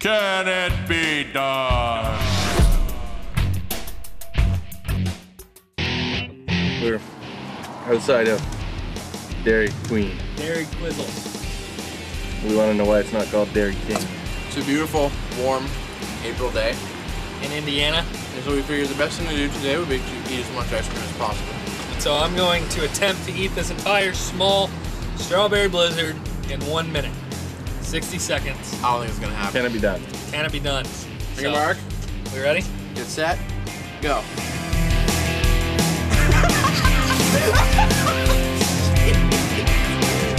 Can it be done? We're outside of Dairy Queen. Dairy Quizzle. We want to know why it's not called Dairy King. It's a beautiful, warm April day. In Indiana. And so we figured the best thing to do today would be to eat as much ice cream as possible. And so I'm going to attempt to eat this entire small strawberry blizzard in 1 minute. 60 seconds. I don't think it's gonna happen. Can it be done? Can it be done? Bring it, Mark. We ready? Get set. Go.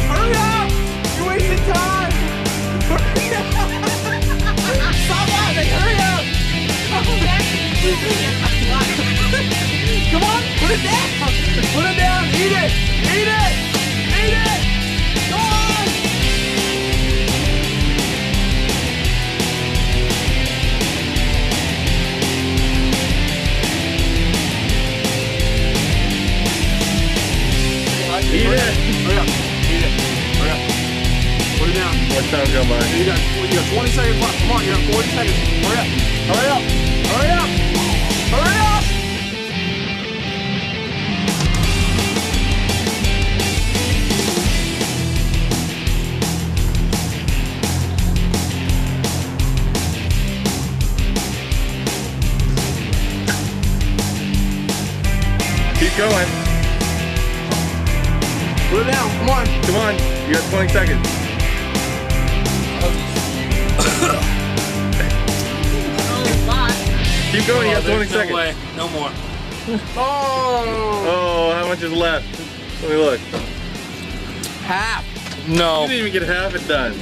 Hurry up! You're wasting time! Stop laughing! Hurry up! Come on! Put it down! Put it down! Eat it! Eat it! Eat it! Go on! Eat it! Hurry up! Eat it! Hurry up! Put it down. What time go by? You got 20 seconds left. Come on, you got 40 seconds. Hurry up! Hurry up! Hurry up! Hurry up! Keep going. Put it down. Come on. Come on. You got 20 seconds. Keep going. You got 20 seconds. No way. No more. Oh! Oh, how much is left? Let me look. Half. You No. didn't even get half it done.